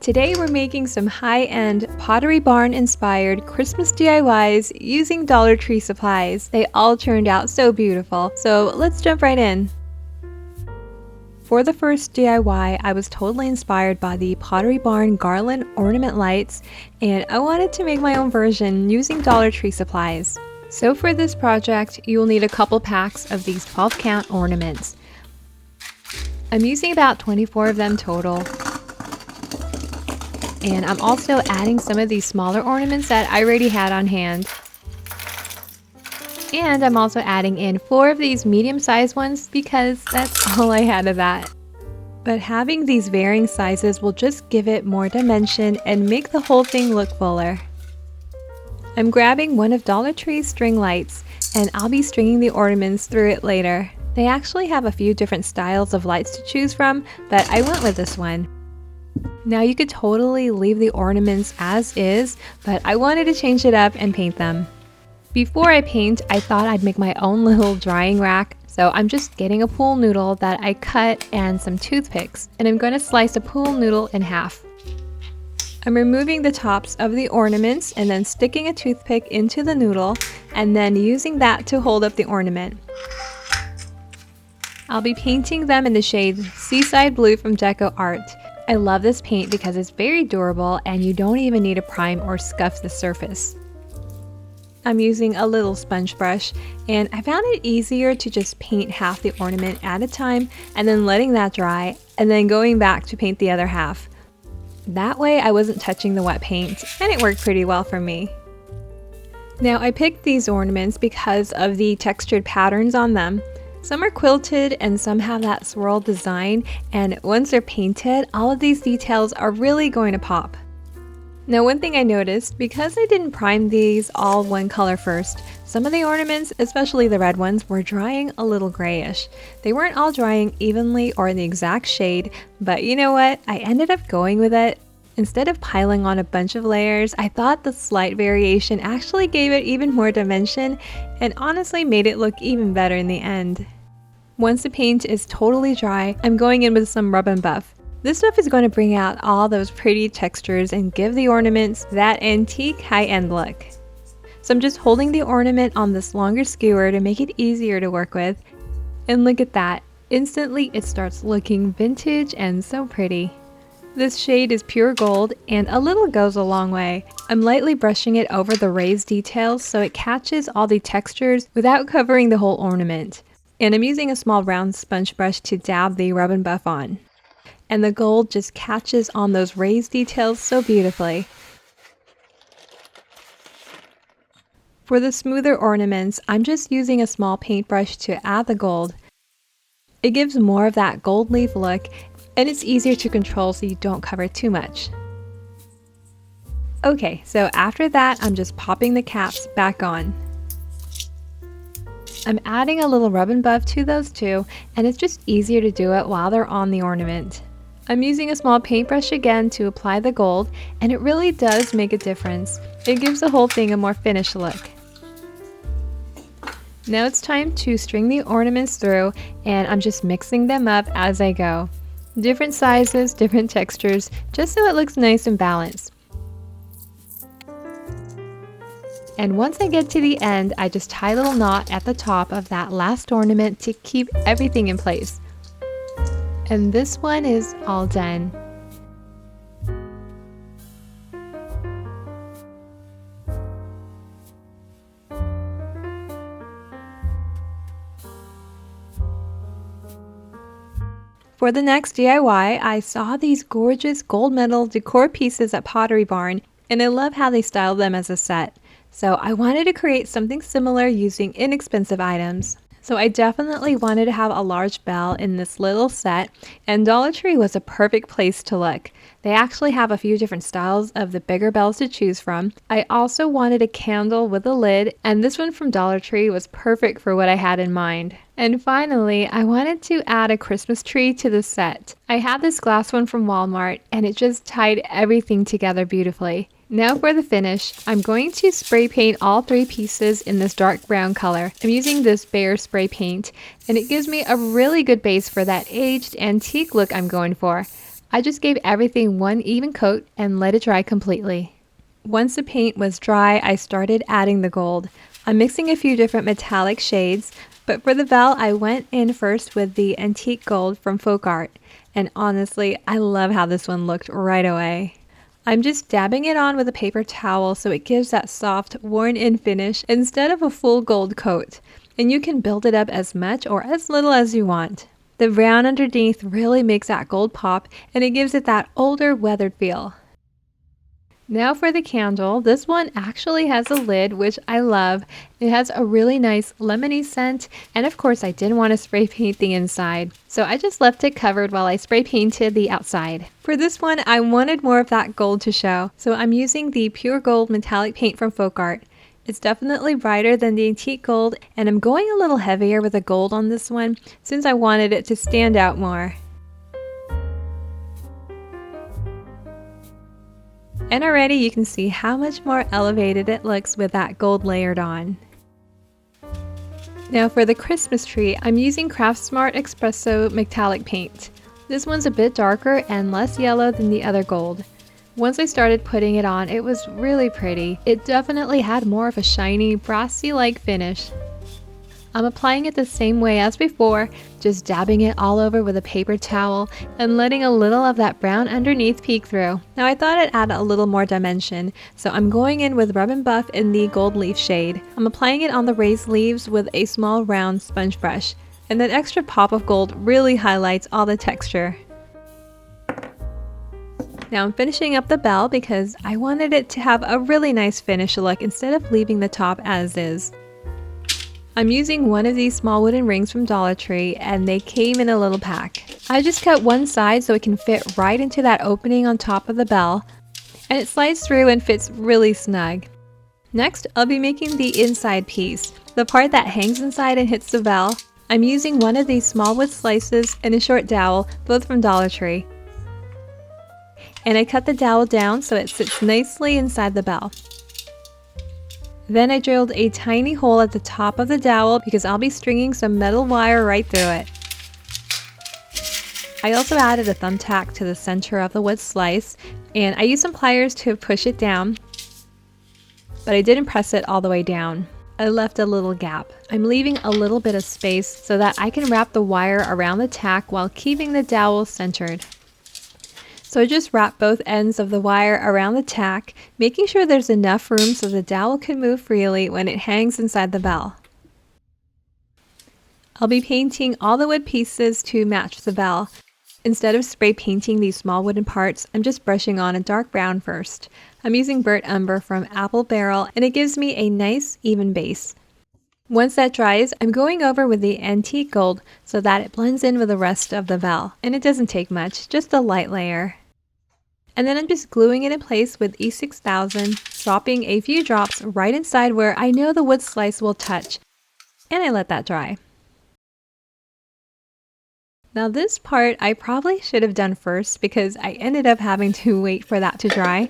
Today we're making some high-end Pottery Barn inspired Christmas DIYs using Dollar Tree supplies. They all turned out so beautiful, so let's jump right in. For the first DIY, I was totally inspired by the Pottery Barn garland ornament lights, and I wanted to make my own version using Dollar Tree supplies. So for this project, you will need a couple packs of these 12 count ornaments. I'm using about 24 of them total. And I'm also adding some of these smaller ornaments that I already had on hand. And I'm also adding in 4 of these medium-sized ones because that's all I had of that. But having these varying sizes will just give it more dimension and make the whole thing look fuller. I'm grabbing one of Dollar Tree's string lights, and I'll be stringing the ornaments through it later. They actually have a few different styles of lights to choose from, but I went with this one. Now you could totally leave the ornaments as is, but I wanted to change it up and paint them. Before I paint, I thought I'd make my own little drying rack, so I'm just getting a pool noodle that I cut and some toothpicks, and I'm going to slice a pool noodle in half. I'm removing the tops of the ornaments and then sticking a toothpick into the noodle and then using that to hold up the ornament. I'll be painting them in the shade Seaside Blue from Decor Art. I love this paint because it's very durable and you don't even need to prime or scuff the surface. I'm using a little sponge brush, and I found it easier to just paint half the ornament at a time and then letting that dry and then going back to paint the other half. That way I wasn't touching the wet paint and it worked pretty well for me. Now I picked these ornaments because of the textured patterns on them. Some are quilted and some have that swirl design, and once they're painted, all of these details are really going to pop. Now one thing I noticed, because I didn't prime these all one color first, some of the ornaments, especially the red ones, were drying a little grayish. They weren't all drying evenly or in the exact shade, but you know what? I ended up going with it. Instead of piling on a bunch of layers, I thought the slight variation actually gave it even more dimension and honestly made it look even better in the end. Once the paint is totally dry, I'm going in with some rub and buff. This stuff is going to bring out all those pretty textures and give the ornaments that antique high-end look. So I'm just holding the ornament on this longer skewer to make it easier to work with. And look at that, instantly it starts looking vintage and so pretty. This shade is pure gold, and a little goes a long way. I'm lightly brushing it over the raised details so it catches all the textures without covering the whole ornament. And I'm using a small round sponge brush to dab the rub and buff on. And the gold just catches on those raised details so beautifully. For the smoother ornaments, I'm just using a small paintbrush to add the gold. It gives more of that gold leaf look, and it's easier to control so you don't cover too much. Okay, so after that, I'm just popping the caps back on. I'm adding a little rub and buff to those too, and it's just easier to do it while they're on the ornament. I'm using a small paintbrush again to apply the gold, and it really does make a difference. It gives the whole thing a more finished look. Now it's time to string the ornaments through, and I'm just mixing them up as I go. Different sizes, different textures, just so it looks nice and balanced. And once I get to the end, I just tie a little knot at the top of that last ornament to keep everything in place. And this one is all done. For the next DIY, I saw these gorgeous gold medal decor pieces at Pottery Barn, and I love how they styled them as a set. So I wanted to create something similar using inexpensive items. So I definitely wanted to have a large bell in this little set, and Dollar Tree was a perfect place to look. They actually have a few different styles of the bigger bells to choose from. I also wanted a candle with a lid, and this one from Dollar Tree was perfect for what I had in mind. And finally, I wanted to add a Christmas tree to the set. I had this glass one from Walmart, and it just tied everything together beautifully. Now for the finish, I'm going to spray paint all 3 pieces in this dark brown color. I'm using this Bear spray paint, and it gives me a really good base for that aged antique look I'm going for. I just gave everything one even coat and let it dry completely. Once the paint was dry, I started adding the gold. I'm mixing a few different metallic shades, but for the bell, I went in first with the antique gold from Faux, and honestly, I love how this one looked right away. I'm just dabbing it on with a paper towel so it gives that soft, worn-in finish instead of a full gold coat, and you can build it up as much or as little as you want. The brown underneath really makes that gold pop, and it gives it that older, weathered feel. Now for the candle. This one actually has a lid, which I love. It has a really nice lemony scent, and of course I didn't want to spray paint the inside, so I just left it covered while I spray painted the outside. For this one, I wanted more of that gold to show, so I'm using the pure gold metallic paint from Faux. It's definitely brighter than the antique gold, and I'm going a little heavier with the gold on this one since I wanted it to stand out more. And already you can see how much more elevated it looks with that gold layered on. Now for the Christmas tree, I'm using Craftsmart Espresso metallic paint. This one's a bit darker and less yellow than the other gold. Once I started putting it on, it was really pretty. It definitely had more of a shiny, brassy-like finish. I'm applying it the same way as before, just dabbing it all over with a paper towel and letting a little of that brown underneath peek through. Now I thought I'd add a little more dimension, so I'm going in with Rub and Buff in the gold leaf shade. I'm applying it on the raised leaves with a small round sponge brush, and that extra pop of gold really highlights all the texture. Now I'm finishing up the bell because I wanted it to have a really nice finish look instead of leaving the top as is. I'm using one of these small wooden rings from Dollar Tree, and they came in a little pack. I just cut one side so it can fit right into that opening on top of the bell, and it slides through and fits really snug. Next, I'll be making the inside piece, the part that hangs inside and hits the bell. I'm using one of these small wood slices and a short dowel, both from Dollar Tree. And I cut the dowel down so it sits nicely inside the bell. Then I drilled a tiny hole at the top of the dowel because I'll be stringing some metal wire right through it. I also added a thumbtack to the center of the wood slice, and I used some pliers to push it down, but I didn't press it all the way down. I left a little gap. I'm leaving a little bit of space so that I can wrap the wire around the tack while keeping the dowel centered. So I just wrap both ends of the wire around the tack, making sure there's enough room so the dowel can move freely when it hangs inside the bell. I'll be painting all the wood pieces to match the bell. Instead of spray painting these small wooden parts, I'm just brushing on a dark brown first. I'm using burnt umber from Apple Barrel, and it gives me a nice even base. Once that dries, I'm going over with the antique gold so that it blends in with the rest of the bell, and it doesn't take much, just a light layer. And then I'm just gluing it in place with E6000, dropping a few drops right inside where I know the wood slice will touch, and I let that dry. Now this part I probably should have done first because I ended up having to wait for that to dry.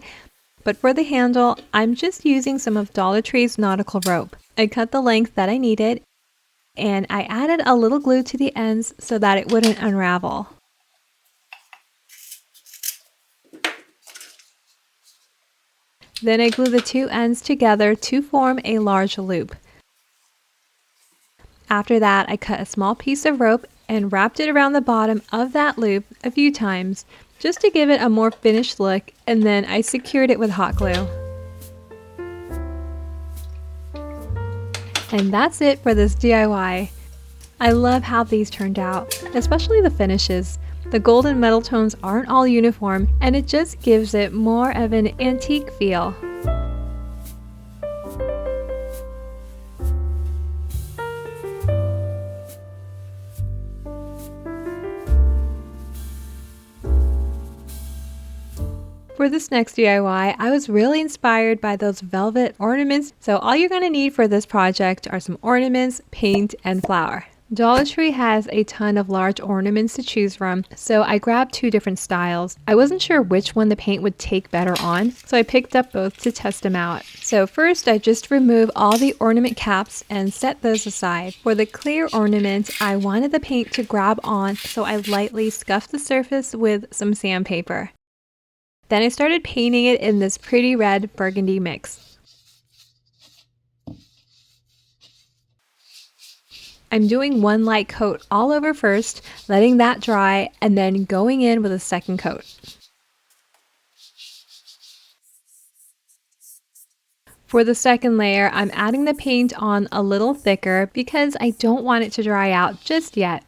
But for the handle, I'm just using some of Dollar Tree's nautical rope. I cut the length that I needed, and I added a little glue to the ends so that it wouldn't unravel. Then I glue the two ends together to form a large loop. After that, I cut a small piece of rope and wrapped it around the bottom of that loop a few times, just to give it a more finished look, and then I secured it with hot glue. And that's it for this DIY. I love how these turned out, especially the finishes. The gold and metal tones aren't all uniform, and it just gives it more of an antique feel. For this next DIY, I was really inspired by those velvet ornaments, so all you're going to need for this project are some ornaments, paint, and flour. Dollar Tree has a ton of large ornaments to choose from, so I grabbed 2 different styles. I wasn't sure which one the paint would take better on, so I picked up both to test them out. So first I just remove all the ornament caps and set those aside. For the clear ornament, I wanted the paint to grab on, so I lightly scuffed the surface with some sandpaper. Then I started painting it in this pretty red burgundy mix. I'm doing one light coat all over first, letting that dry, and then going in with a second coat. For the second layer, I'm adding the paint on a little thicker because I don't want it to dry out just yet.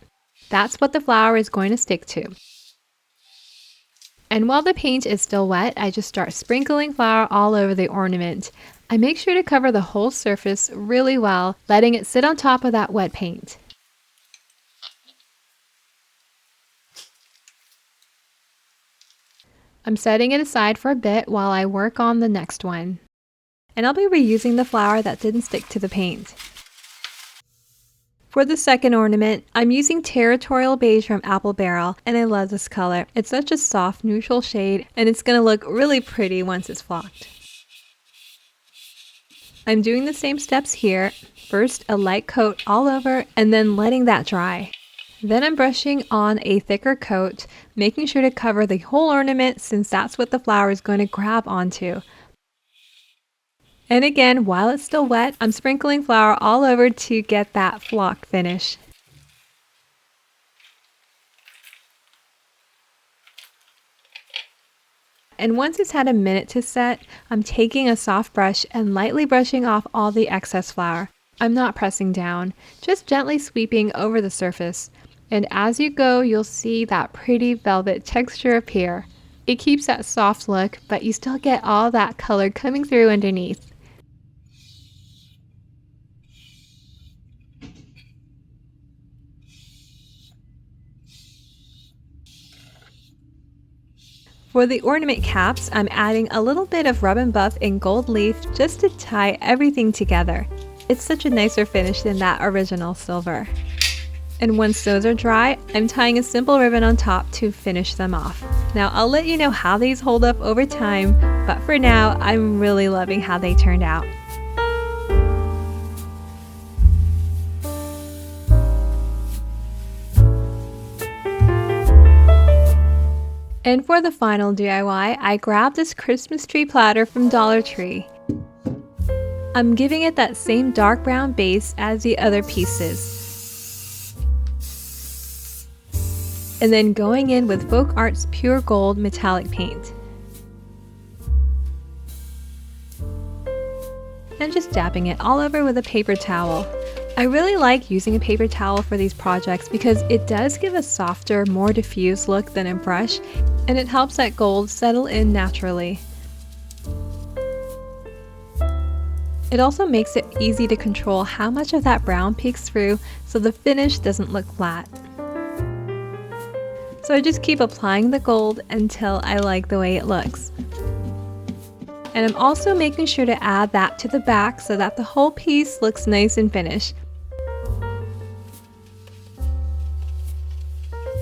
That's what the flower is going to stick to. And while the paint is still wet, I just start sprinkling flour all over the ornament. I make sure to cover the whole surface really well, letting it sit on top of that wet paint. I'm setting it aside for a bit while I work on the next one. And I'll be reusing the flour that didn't stick to the paint. For the second ornament, I'm using Territorial Beige from Apple Barrel, and I love this color. It's such a soft, neutral shade, and it's going to look really pretty once it's flocked. I'm doing the same steps here. First, a light coat all over, and then letting that dry. Then I'm brushing on a thicker coat, making sure to cover the whole ornament since that's what the flower is going to grab onto. And again, while it's still wet, I'm sprinkling flour all over to get that flock finish. And once it's had a minute to set, I'm taking a soft brush and lightly brushing off all the excess flour. I'm not pressing down, just gently sweeping over the surface. And as you go, you'll see that pretty velvet texture appear. It keeps that soft look, but you still get all that color coming through underneath. For the ornament caps, I'm adding a little bit of Rub and Buff in gold leaf just to tie everything together. It's such a nicer finish than that original silver. And once those are dry, I'm tying a simple ribbon on top to finish them off. Now I'll let you know how these hold up over time, but for now, I'm really loving how they turned out. And for the final DIY, I grabbed this Christmas tree platter from Dollar Tree. I'm giving it that same dark brown base as the other pieces. And then going in with Folk Art's Pure Gold metallic paint. And just dabbing it all over with a paper towel. I really like using a paper towel for these projects because it does give a softer, more diffused look than a brush, and it helps that gold settle in naturally. It also makes it easy to control how much of that brown peeks through so the finish doesn't look flat. So I just keep applying the gold until I like the way it looks. And I'm also making sure to add that to the back so that the whole piece looks nice and finished.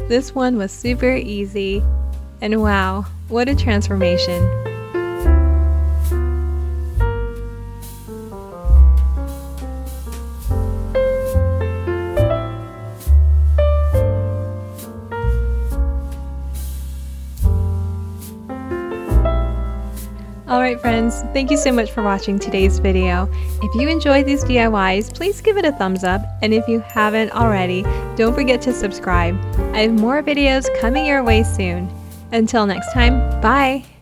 This one was super easy, and wow, what a transformation. Alright friends, thank you so much for watching today's video. If you enjoyed these DIYs, please give it a thumbs up, and if you haven't already, don't forget to subscribe. I have more videos coming your way soon. Until next time, bye!